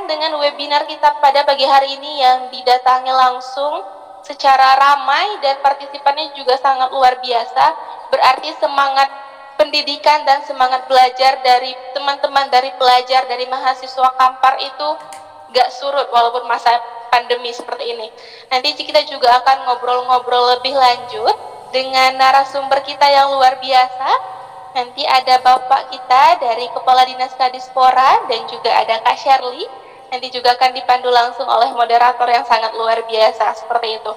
dengan webinar kita pada pagi hari ini yang didatangi langsung secara ramai dan partisipannya juga sangat luar biasa. Berarti semangat pendidikan dan semangat belajar dari teman-teman, dari pelajar, dari mahasiswa Kampar itu gak surut walaupun masa pandemi seperti ini. Nanti kita juga akan ngobrol-ngobrol lebih lanjut dengan narasumber kita yang luar biasa. Nanti ada Bapak kita dari Kepala Dinas Kadispora dan juga ada Kak Shirley. Nanti juga akan dipandu langsung oleh moderator yang sangat luar biasa seperti itu.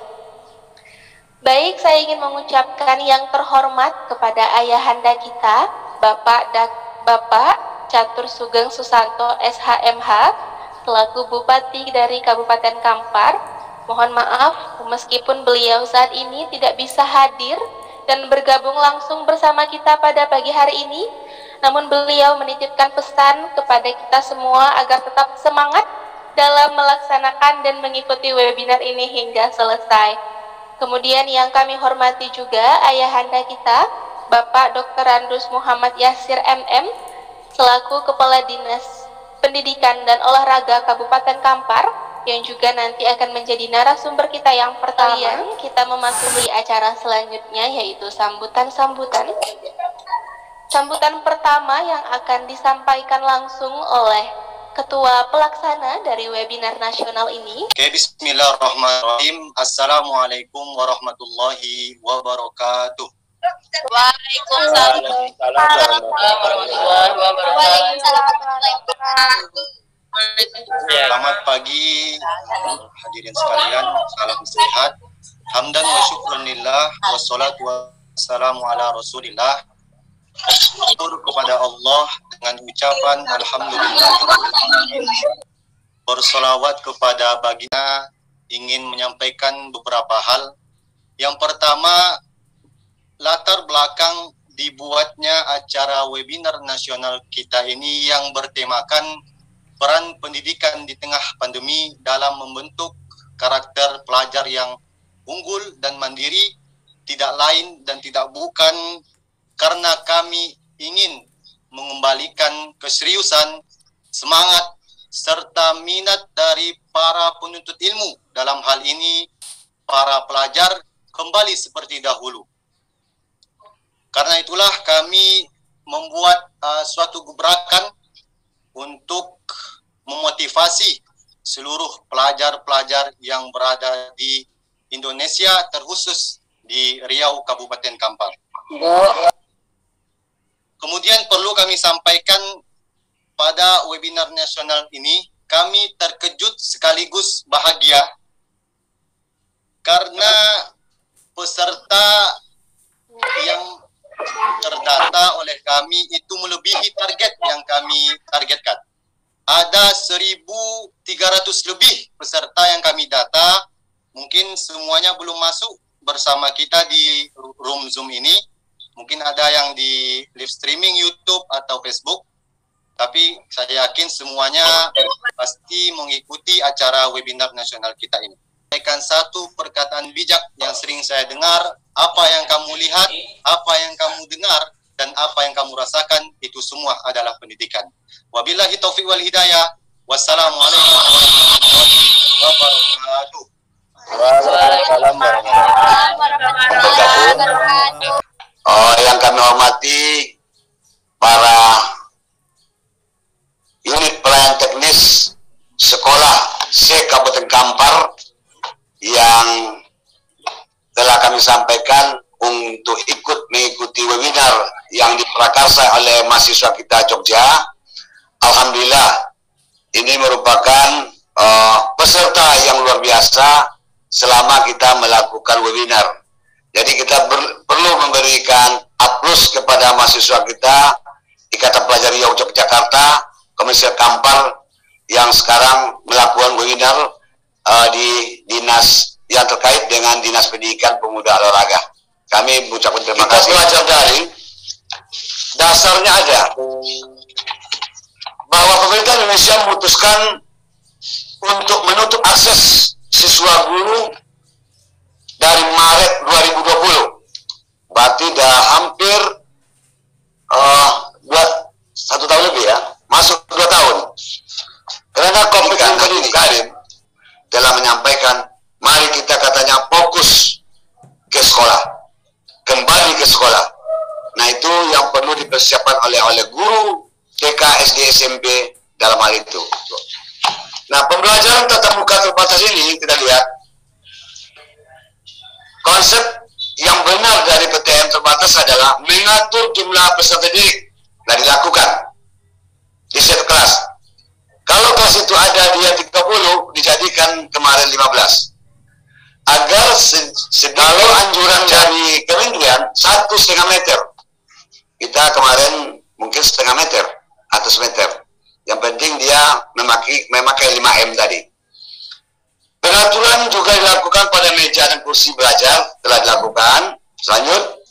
Baik, saya ingin mengucapkan yang terhormat kepada ayahanda kita, Bapak Catur Sugeng Susanto SHMH, selaku Bupati dari Kabupaten Kampar. Mohon maaf meskipun beliau saat ini tidak bisa hadir dan bergabung langsung bersama kita pada pagi hari ini, namun beliau menitipkan pesan kepada kita semua agar tetap semangat dalam melaksanakan dan mengikuti webinar ini hingga selesai. Kemudian yang kami hormati juga ayahanda kita, Bapak Dr. Randus Muhammad Yasir MM, selaku Kepala Dinas Pendidikan dan Olahraga Kabupaten Kampar, yang juga nanti akan menjadi narasumber kita yang pertama. Kita memasuki acara selanjutnya, yaitu sambutan-sambutan. Sambutan pertama yang akan disampaikan langsung oleh Ketua Pelaksana dari webinar nasional ini. Oke, bismillahirrahmanirrahim. Assalamualaikum warahmatullahi wabarakatuh. Waalaikumsalam warahmatullahi wabarakatuh. Selamat pagi hadirin sekalian, salam sehat. Hamdan wa syukranillah, wassalatu wassalamu ala rasulillah. Syukur kepada Allah dengan ucapan alhamdulillah. Bersolawat kepada baginda, ingin menyampaikan beberapa hal. Yang pertama, latar belakang dibuatnya acara webinar nasional kita ini yang bertemakan peran pendidikan di tengah pandemi dalam membentuk karakter pelajar yang unggul dan mandiri, tidak lain dan tidak bukan karena kami ingin mengembalikan keseriusan, semangat, serta minat dari para penuntut ilmu, dalam hal ini para pelajar, kembali seperti dahulu. Karena itulah kami membuat suatu gebrakan untuk memotivasi seluruh pelajar-pelajar yang berada di Indonesia, terkhusus di Riau, Kabupaten Kampar. Kemudian perlu kami sampaikan pada webinar nasional ini, kami terkejut sekaligus bahagia karena peserta yang terdata oleh kami itu melebihi target yang kami targetkan. Ada 1.300 lebih peserta yang kami data, mungkin semuanya belum masuk bersama kita di room Zoom ini. Mungkin ada yang di live streaming YouTube atau Facebook, tapi saya yakin semuanya pasti mengikuti acara webinar nasional kita ini. Sampaikan satu perkataan bijak yang sering saya dengar, apa yang kamu lihat, apa yang kamu dengar, dan apa yang kamu rasakan, itu semua adalah pendidikan. Wabillahi taufiq wal hidayah. Wassalamualaikum warahmatullahi wabarakatuh. Waalaikumsalam warahmatullahi wabarakatuh. Yang kami hormati para unit pelayanan teknis sekolah C Kabupaten Kampar yang telah kami sampaikan untuk ikut mengikuti webinar yang diprakarsa oleh mahasiswa kita Jogja. Alhamdulillah, ini merupakan peserta yang luar biasa selama kita melakukan webinar. Jadi kita perlu memberikan aplaus kepada mahasiswa kita, Ikatan Pelajar Riau Yogyakarta, Komisi Kampar yang sekarang melakukan webinar di dinas yang terkait dengan Dinas Pendidikan Pemuda Olahraga. Kami mengucapkan terima kasih. Kita belajar dari dasarnya ada bahwa pemerintah Indonesia memutuskan untuk menutup akses siswa guru dari Maret 2020. Berarti dah hampir 1 tahun lebih ya, masuk 2 tahun. Karena komitmen pendidikan telah menyampaikan, mari kita katanya fokus ke sekolah, kembali ke sekolah. Nah itu yang perlu dipersiapkan oleh guru TK, SD, SMP dalam hal itu. Nah pembelajaran tatap muka terbatas ini kita lihat konsep yang benar dari PTM terbatas adalah mengatur jumlah peserta didik dan dilakukan di setiap kelas. Kalau kelas itu ada dia 30, dijadikan kemarin 15. Agar kalau anjuran dari kementerian 1,5 meter, kita kemarin mungkin 0,5 meter atau 1 meter. Yang penting dia memakai 5M tadi. Pengaturan juga dilakukan pada meja dan kursi belajar telah dilakukan. Selanjut,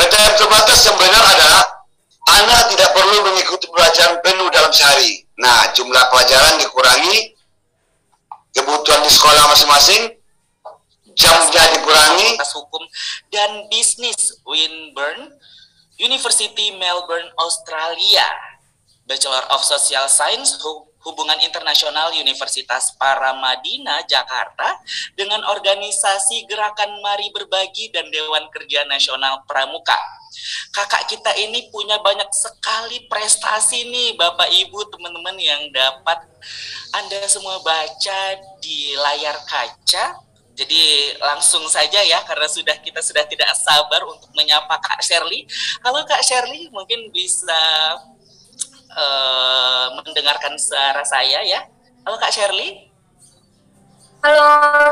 PTM terbatas yang benar adalah anak tidak perlu mengikuti pelajaran penuh dalam sehari. Nah, jumlah pelajaran dikurangi, kebutuhan di sekolah masing-masing, jamnya dikurangi. Hukum dan Bisnis Swinburne University Melbourne, Australia. Bachelor of Social Science Hubungan Internasional Universitas Paramadina, Jakarta, dengan organisasi Gerakan Mari Berbagi dan Dewan Kerja Nasional Pramuka. Kakak kita ini punya banyak sekali prestasi nih, Bapak Ibu, teman-teman yang dapat Anda semua baca di layar kaca. Jadi langsung saja ya, karena kita sudah tidak sabar untuk menyapa Kak Shirley. Halo Kak Shirley, mungkin bisa mendengarkan suara saya ya. Halo Kak Shirley. Halo,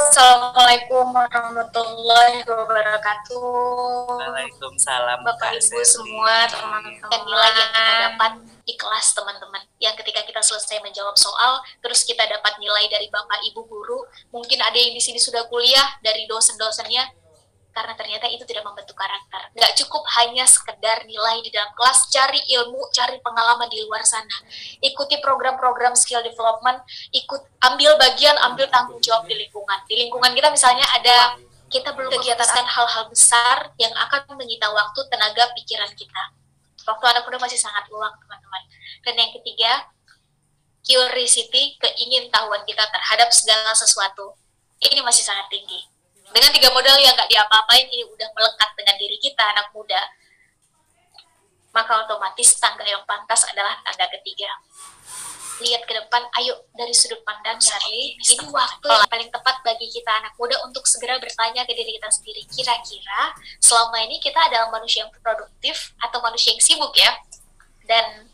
Assalamualaikum warahmatullahi wabarakatuh. Waalaikumsalam Bapak Kak Ibu Shirley. semua, teman-teman. Dan nilai yang kita dapat di kelas, teman-teman. Yang ketika kita selesai menjawab soal, terus kita dapat nilai dari Bapak Ibu guru. Mungkin ada yang di sini sudah kuliah dari dosen-dosennya. Karena ternyata itu tidak membentuk karakter. Nggak cukup hanya sekedar nilai di dalam kelas, cari ilmu, cari pengalaman di luar sana. Ikuti program-program skill development, ambil bagian, ambil tanggung jawab di lingkungan. Di lingkungan kita misalnya ada, kita belum kegiatan hal-hal besar yang akan menyita waktu, tenaga, pikiran kita. Waktu anak muda masih sangat luang, teman-teman. Dan yang ketiga, curiosity, keingintahuan kita terhadap segala sesuatu. Ini masih sangat tinggi. Dengan 3 modal yang nggak diapa-apain, ini udah melekat dengan diri kita, anak muda. Maka otomatis tangga yang pantas adalah tangga ketiga. Lihat ke depan, ayo dari sudut pandang Shirley, ini waktu yang paling tepat bagi kita anak muda untuk segera bertanya ke diri kita sendiri. Kira-kira selama ini kita adalah manusia yang produktif atau manusia yang sibuk ya? Dan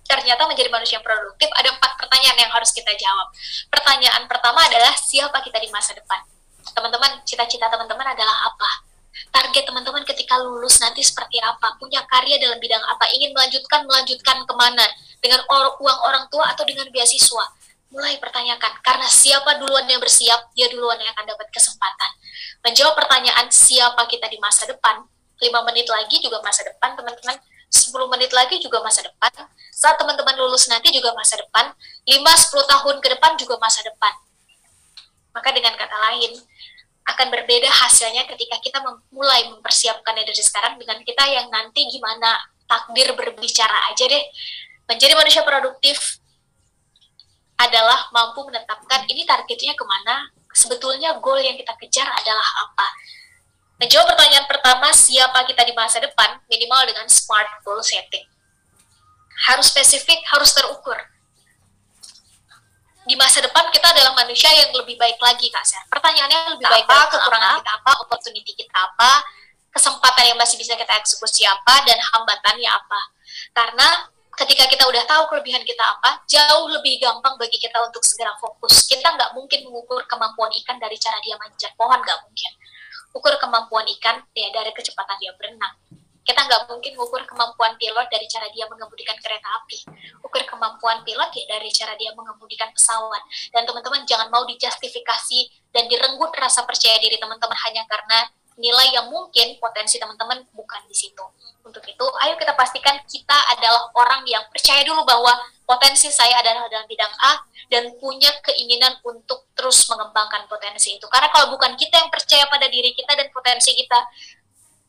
ternyata menjadi manusia yang produktif, ada 4 pertanyaan yang harus kita jawab. Pertanyaan pertama adalah, siapa kita di masa depan? Teman-teman, cita-cita teman-teman adalah apa? Target teman-teman ketika lulus nanti seperti apa? Punya karya dalam bidang apa? Ingin melanjutkan kemana? Dengan uang orang tua atau dengan beasiswa? Mulai pertanyakan, karena siapa duluan yang bersiap, dia duluan yang akan dapat kesempatan. Menjawab pertanyaan siapa kita di masa depan, 5 menit lagi juga masa depan, teman-teman. 10 menit lagi juga masa depan. Saat teman-teman lulus nanti juga masa depan. 5-10 tahun ke depan juga masa depan. Maka dengan kata lain, akan berbeda hasilnya ketika kita mulai mempersiapkannya dari sekarang dengan kita yang nanti gimana takdir berbicara aja deh. Menjadi manusia produktif adalah mampu menetapkan ini targetnya kemana, sebetulnya goal yang kita kejar adalah apa. Menjawab pertanyaan pertama, siapa kita di masa depan, minimal dengan smart goal setting. Harus spesifik, harus terukur. Di masa depan kita adalah manusia yang lebih baik lagi, Kak Ser. Pertanyaannya lebih baik apa, kekurangan kita apa, opportunity kita apa, kesempatan yang masih bisa kita eksekusi apa, dan hambatannya apa. Karena ketika kita udah tahu kelebihan kita apa, jauh lebih gampang bagi kita untuk segera fokus. Kita nggak mungkin mengukur kemampuan ikan dari cara dia manjat pohon, nggak mungkin. Ukur kemampuan ikan ya dari kecepatan dia berenang. Kita nggak mungkin mengukur kemampuan pilot dari cara dia mengemudikan kereta api. Ukur kemampuan pilot ya dari cara dia mengemudikan pesawat. Dan teman-teman jangan mau dijustifikasi dan direnggut rasa percaya diri teman-teman hanya karena nilai yang mungkin potensi teman-teman bukan di situ. Untuk itu, ayo kita pastikan kita adalah orang yang percaya dulu bahwa potensi saya adalah dalam bidang A dan punya keinginan untuk terus mengembangkan potensi itu. Karena kalau bukan kita yang percaya pada diri kita dan potensi kita,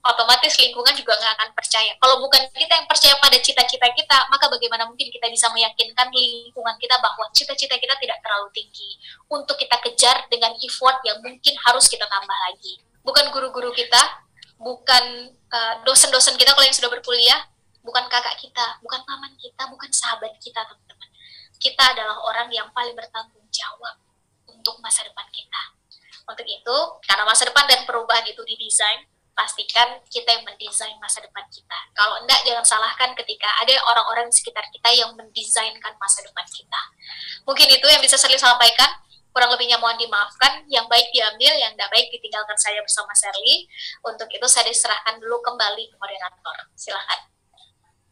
otomatis lingkungan juga nggak akan percaya. Kalau bukan kita yang percaya pada cita-cita kita, maka bagaimana mungkin kita bisa meyakinkan lingkungan kita bahwa cita-cita kita tidak terlalu tinggi untuk kita kejar dengan effort yang mungkin harus kita tambah lagi. Bukan guru-guru kita, bukan dosen-dosen kita kalau yang sudah berkuliah, bukan kakak kita, bukan paman kita, bukan sahabat kita, teman-teman. Kita adalah orang yang paling bertanggung jawab untuk masa depan kita. Untuk itu, karena masa depan dan perubahan itu didesain, pastikan kita yang mendesain masa depan kita. Kalau enggak, jangan salahkan ketika ada orang-orang di sekitar kita yang mendesainkan masa depan kita. Mungkin itu yang bisa saya sampaikan. Kurang lebihnya mohon dimaafkan. Yang baik diambil, yang tidak baik ditinggalkan saya bersama Sherly. Untuk itu saya diserahkan dulu kembali ke moderator. Silakan.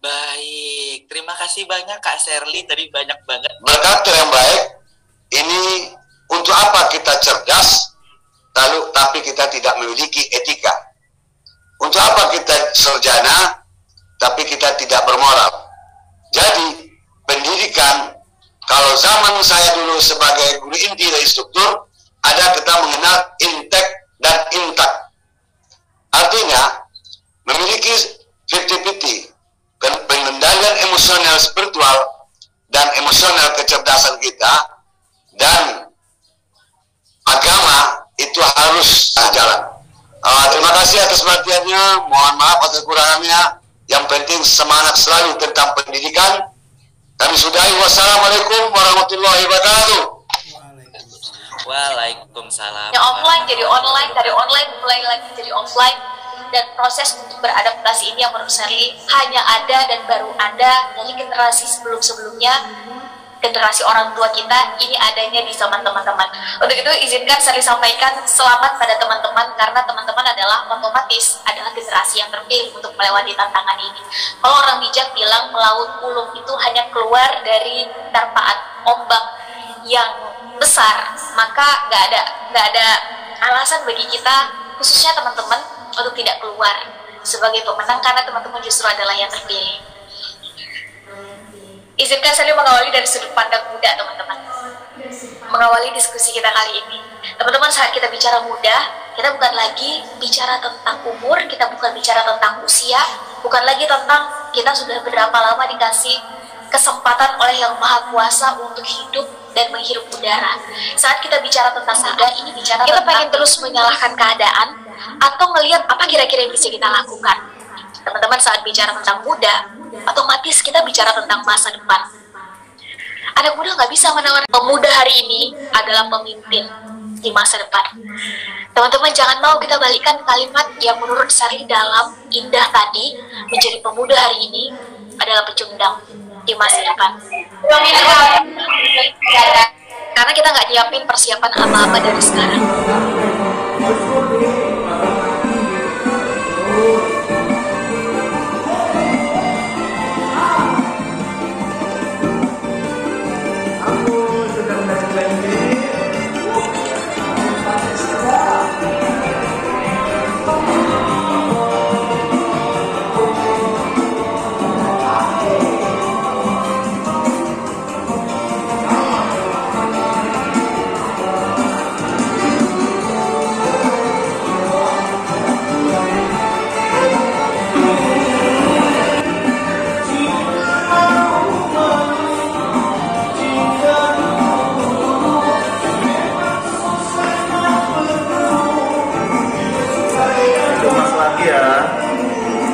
Baik, terima kasih banyak Kak Sherly. Tadi banyak banget. Berkata yang baik, ini untuk apa kita cerdas, tapi kita tidak memiliki etika? Untuk apa kita sarjana, tapi kita tidak bermoral? Jadi, pendidikan, kalau zaman saya dulu sebagai guru inti dan instruktur, ada kita mengenal intek dan intak. Artinya, memiliki 50-50, pengendalian emosional spiritual dan emosional kecerdasan kita, dan agama itu harus jalan. Terima kasih atas perhatiannya, mohon maaf atas kekurangannya. Yang penting semangat selalu tentang pendidikan. Kami sudahi. Wassalamualaikum warahmatullahi wabarakatuh. Waalaikumsalam. Yang offline jadi online, dari online mulai lagi jadi offline, dan proses untuk beradaptasi ini yang menurut saya hanya ada dan baru ada dari generasi sebelum-sebelumnya. Generasi orang tua kita ini adanya di zaman teman-teman. Untuk itu izinkan saya sampaikan selamat pada teman-teman, karena teman-teman adalah otomatis adalah generasi yang terpilih untuk melewati tantangan ini. Kalau orang bijak bilang melaut ulung itu hanya keluar dari tarpaan ombak yang besar, maka nggak ada alasan bagi kita, khususnya teman-teman, untuk tidak keluar sebagai pemenang, karena teman-teman justru adalah yang terpilih. Izinkan saya mengawali dari sudut pandang muda, teman-teman. Mengawali diskusi kita kali ini. Teman-teman, saat kita bicara muda, kita bukan lagi bicara tentang umur, kita bukan bicara tentang usia, bukan lagi tentang kita sudah berapa lama dikasih kesempatan oleh Yang Maha Kuasa untuk hidup dan menghirup udara. Saat kita bicara tentang muda, ini bicara kita pengen terus menyalahkan keadaan atau melihat apa kira-kira yang bisa kita lakukan. Teman-teman, saat bicara tentang muda, otomatis kita bicara tentang masa depan. Anak muda nggak bisa menawarkan. Pemuda hari ini adalah pemimpin di masa depan. Teman-teman, jangan mau kita balikkan kalimat yang menurut Sherly dalam indah tadi, menjadi pemuda hari ini adalah pecundang di masa depan. Karena kita nggak nyiapin persiapan apa-apa dari sekarang.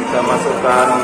Kita masukkan